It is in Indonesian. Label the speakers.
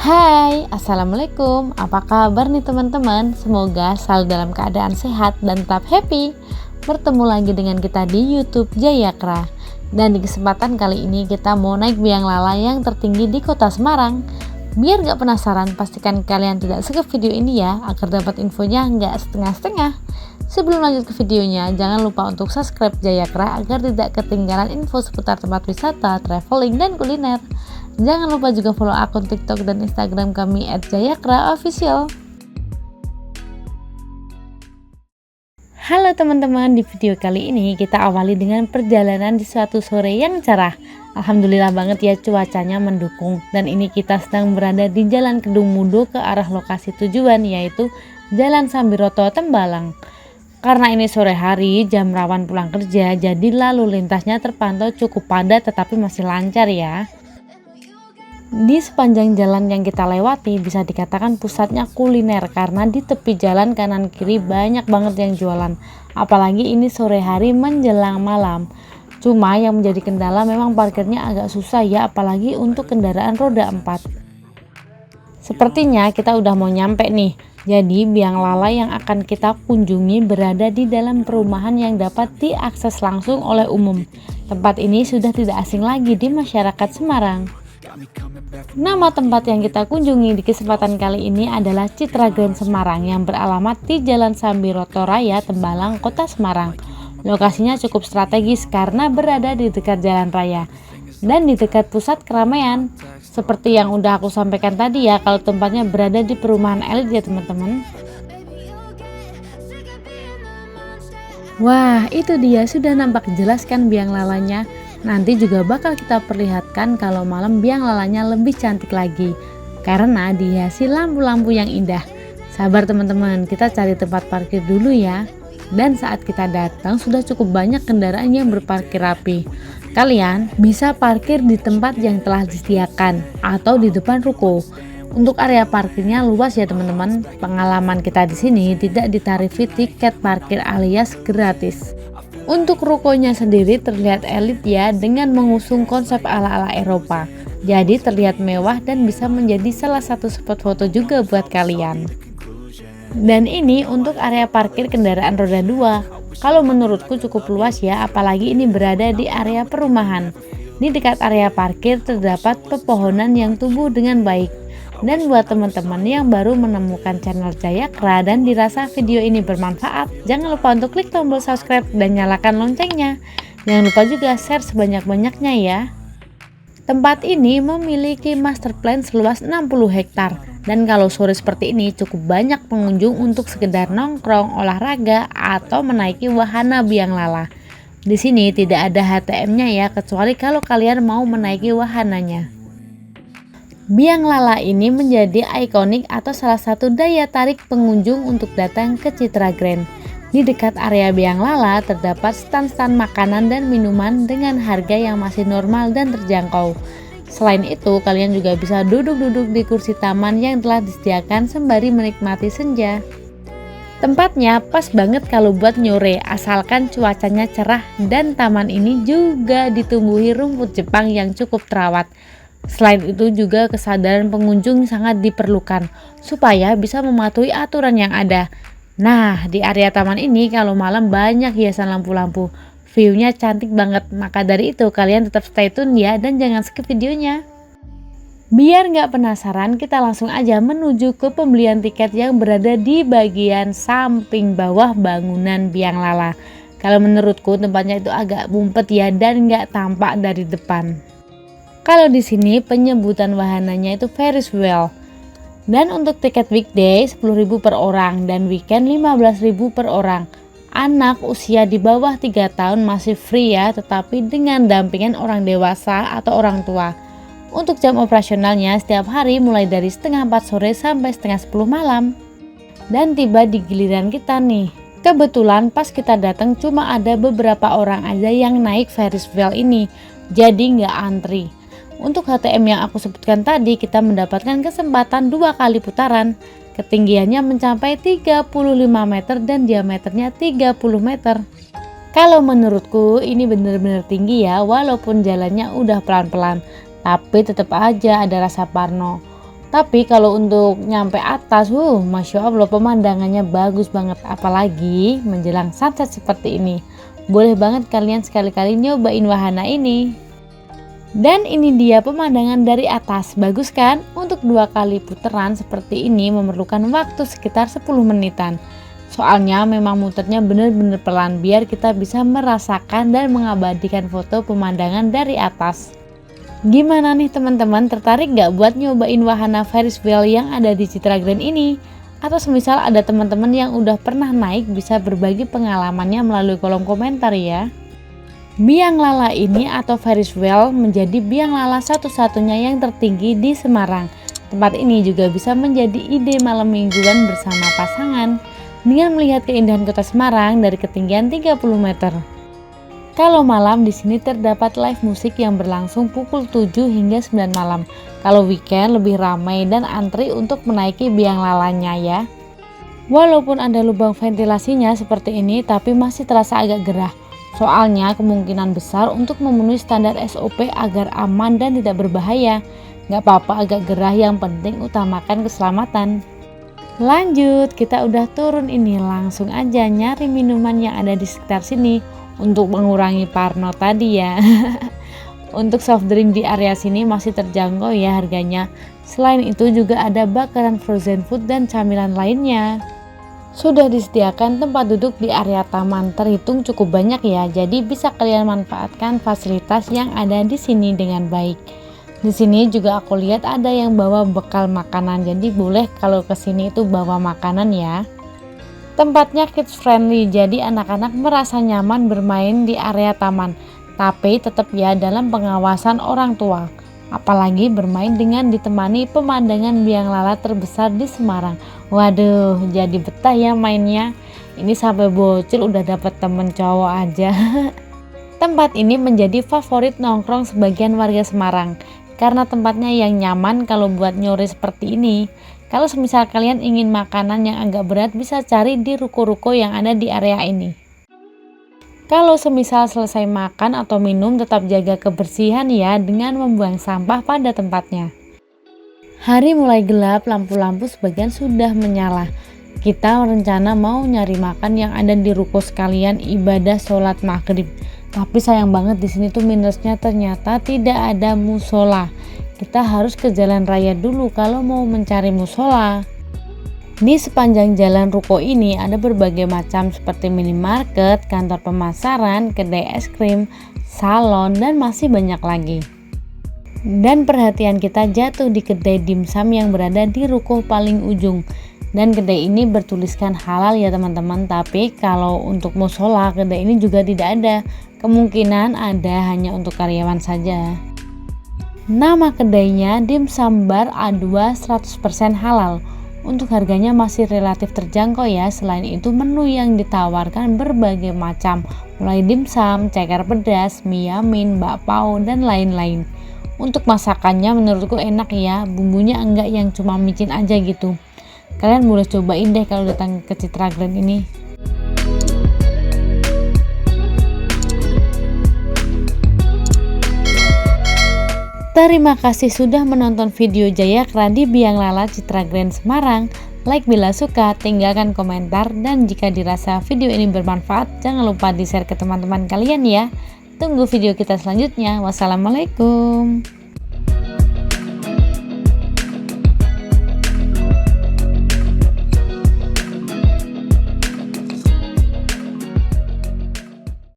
Speaker 1: Hai, Assalamualaikum. Apa kabar nih teman-teman? Semoga selalu dalam keadaan sehat dan tetap happy. Bertemu lagi dengan kita di YouTube Jayakra. Dan di kesempatan kali ini kita mau naik biang lala yang tertinggi di kota Semarang. Biar gak penasaran, pastikan kalian tidak skip video ini ya, agar dapat infonya gak setengah-setengah. Sebelum lanjut ke videonya, jangan lupa untuk subscribe Jayakra agar tidak ketinggalan info seputar tempat wisata, traveling, dan kuliner. Jangan lupa juga follow akun TikTok dan Instagram kami @jayakra_official. Halo teman-teman, di video kali ini kita awali dengan perjalanan di suatu sore yang cerah. Alhamdulillah banget ya, cuacanya mendukung, dan ini kita sedang berada di Jalan Kedung Mudo ke arah lokasi tujuan, yaitu Jalan Sambiroto Tembalang. Karena ini sore hari, jam rawan pulang kerja, jadi lalu lintasnya terpantau cukup padat tetapi masih lancar ya. Di sepanjang jalan yang kita lewati bisa dikatakan pusatnya kuliner, karena di tepi jalan kanan kiri banyak banget yang jualan. Apalagi ini sore hari menjelang malam. Cuma yang menjadi kendala memang parkirnya agak susah ya, apalagi untuk kendaraan roda 4. Sepertinya kita udah mau nyampe nih. Jadi biang lala yang akan kita kunjungi berada di dalam perumahan yang dapat diakses langsung oleh umum. Tempat ini sudah tidak asing lagi di masyarakat Semarang. Nama tempat yang kita kunjungi di kesempatan kali ini adalah Citra Grand Semarang yang beralamat di Jalan Sambiroto Raya, Tembalang, Kota Semarang. Lokasinya cukup strategis karena berada di dekat jalan raya dan di dekat pusat keramaian. Seperti yang udah aku sampaikan tadi ya, kalau tempatnya berada di perumahan elit ya teman-teman. Wah, itu dia, sudah nampak jelas kan biang lalanya. Nanti juga bakal kita perlihatkan kalau malam biang lalanya lebih cantik lagi karena dihiasi lampu-lampu yang indah. Sabar teman-teman, kita cari tempat parkir dulu ya. Dan saat kita datang sudah cukup banyak kendaraan yang berparkir rapi. Kalian bisa parkir di tempat yang telah disediakan atau di depan ruko. Untuk area parkirnya luas ya teman-teman. Pengalaman kita di sini tidak ditarifi tiket parkir alias gratis. Untuk rukonya sendiri terlihat elit ya, dengan mengusung konsep ala-ala Eropa. Jadi terlihat mewah dan bisa menjadi salah satu spot foto juga buat kalian. Dan ini untuk area parkir kendaraan roda 2. Kalau menurutku cukup luas ya, apalagi ini berada di area perumahan. Di dekat area parkir terdapat pepohonan yang tumbuh dengan baik. Dan buat teman-teman yang baru menemukan channel Jayakra dan dirasa video ini bermanfaat, jangan lupa untuk klik tombol subscribe dan nyalakan loncengnya. Jangan lupa juga share sebanyak-banyaknya ya. Tempat ini memiliki master plan seluas 60 hektar. Dan kalau sore seperti ini cukup banyak pengunjung untuk sekedar nongkrong, olahraga, atau menaiki wahana biang lala. Di sini tidak ada HTM-nya ya, kecuali kalau kalian mau menaiki wahananya. Biang lala ini menjadi ikonik atau salah satu daya tarik pengunjung untuk datang ke Citra Grand. Di dekat area biang lala terdapat stand-stand makanan dan minuman dengan harga yang masih normal dan terjangkau. Selain itu, kalian juga bisa duduk-duduk di kursi taman yang telah disediakan sembari menikmati senja. Tempatnya pas banget kalau buat nyore, asalkan cuacanya cerah, dan taman ini juga ditumbuhi rumput Jepang yang cukup terawat. Selain itu juga kesadaran pengunjung sangat diperlukan supaya bisa mematuhi aturan yang ada. Nah, di area taman ini kalau malam banyak hiasan lampu-lampu. View-nya cantik banget, maka dari itu kalian tetap stay tune ya dan jangan skip videonya. Biar nggak penasaran, kita langsung aja menuju ke pembelian tiket yang berada di bagian samping bawah bangunan biang lala. Kalau menurutku tempatnya itu agak mumpet ya dan nggak tampak dari depan. Kalau di sini penyebutan wahananya itu Ferris wheel. Dan untuk tiket weekday 10.000 per orang dan weekend 15.000 per orang. Anak usia di bawah 3 tahun masih free ya, tetapi dengan dampingan orang dewasa atau orang tua. Untuk jam operasionalnya setiap hari mulai dari setengah 4 sore sampai setengah 10 malam. Dan tiba di giliran kita nih. Kebetulan pas kita datang cuma ada beberapa orang aja yang naik Ferris wheel ini, jadi nggak antri. Untuk HTM yang aku sebutkan tadi, kita mendapatkan kesempatan 2 kali putaran. Ketinggiannya mencapai 35 meter dan diameternya 30 meter. Kalau menurutku ini benar-benar tinggi ya, walaupun jalannya udah pelan-pelan, tapi tetap aja ada rasa parno. Tapi kalau untuk nyampe atas, Masya Allah pemandangannya bagus banget. Apalagi menjelang sunset seperti ini. Boleh banget kalian sekali-kali nyobain wahana ini. Dan ini dia pemandangan dari atas. Bagus kan? Untuk 2 kali putaran seperti ini memerlukan waktu sekitar 10 menitan. Soalnya memang muternya bener-bener pelan biar kita bisa merasakan dan mengabadikan foto pemandangan dari atas. Gimana nih teman-teman, tertarik gak buat nyobain wahana Ferris wheel yang ada di Citra Grand ini? Atau semisal ada teman-teman yang udah pernah naik, bisa berbagi pengalamannya melalui kolom komentar ya. Biang Lala ini atau Ferris wheel menjadi biang lala satu-satunya yang tertinggi di Semarang. Tempat ini juga bisa menjadi ide malam mingguan bersama pasangan dengan melihat keindahan kota Semarang dari ketinggian 30 meter. Kalau malam di sini terdapat live musik yang berlangsung pukul 7 hingga 9 malam. Kalau weekend lebih ramai dan antri untuk menaiki biang lalanya ya. Walaupun ada lubang ventilasinya seperti ini, tapi masih terasa agak gerah. Soalnya kemungkinan besar untuk memenuhi standar SOP agar aman dan tidak berbahaya. Gak apa-apa agak gerah, yang penting utamakan keselamatan. Lanjut, kita udah turun ini, langsung aja nyari minuman yang ada di sekitar sini untuk mengurangi parno tadi ya. Untuk soft drink di area sini masih terjangkau ya harganya. Selain itu juga ada bakaran frozen food dan camilan lainnya. Sudah disediakan tempat duduk di area taman, terhitung cukup banyak ya. Jadi bisa kalian manfaatkan fasilitas yang ada di sini dengan baik. Di sini juga aku lihat ada yang bawa bekal makanan. Jadi boleh kalau kesini itu bawa makanan ya. Tempatnya kids friendly, jadi anak-anak merasa nyaman bermain di area taman, tapi tetap ya dalam pengawasan orang tua. Apalagi bermain dengan ditemani pemandangan biang lala terbesar di Semarang. Waduh, jadi betah ya mainnya. Ini sampai bocil udah dapat temen cowok aja. Tempat ini menjadi favorit nongkrong sebagian warga Semarang karena tempatnya yang nyaman kalau buat nyore seperti ini. Kalau semisal kalian ingin makanan yang agak berat, bisa cari di ruko-ruko yang ada di area ini. Kalau semisal selesai makan atau minum, tetap jaga kebersihan ya dengan membuang sampah pada tempatnya. Hari mulai gelap, lampu-lampu sebagian sudah menyala. Kita rencana mau nyari makan yang ada di ruko sekalian ibadah sholat maghrib. Tapi sayang banget di sini tuh minusnya ternyata tidak ada musola. Kita harus ke jalan raya dulu kalau mau mencari musola. Di sepanjang jalan ruko ini ada berbagai macam seperti minimarket, kantor pemasaran, kedai es krim, salon, dan masih banyak lagi. Dan perhatian kita jatuh di kedai dimsum yang berada di ruko paling ujung. Dan kedai ini bertuliskan halal ya teman-teman, tapi kalau untuk musola kedai ini juga tidak ada. Kemungkinan ada hanya untuk karyawan saja. Nama kedainya Dimsum Bar A2 100% halal. Untuk harganya masih relatif terjangkau ya. Selain itu menu yang ditawarkan berbagai macam, mulai dimsum, ceker pedas, mie yamin, bakpao, dan lain-lain. Untuk masakannya menurutku enak ya, bumbunya enggak yang cuma micin aja gitu. Kalian boleh cobain deh kalau datang ke Citra Grand ini. Terima kasih sudah menonton video Jayakra di Biang Lala Citra Grand Semarang. Like bila suka, tinggalkan komentar, dan jika dirasa video ini bermanfaat, jangan lupa di-share ke teman-teman kalian ya. Tunggu video kita selanjutnya. Wassalamualaikum.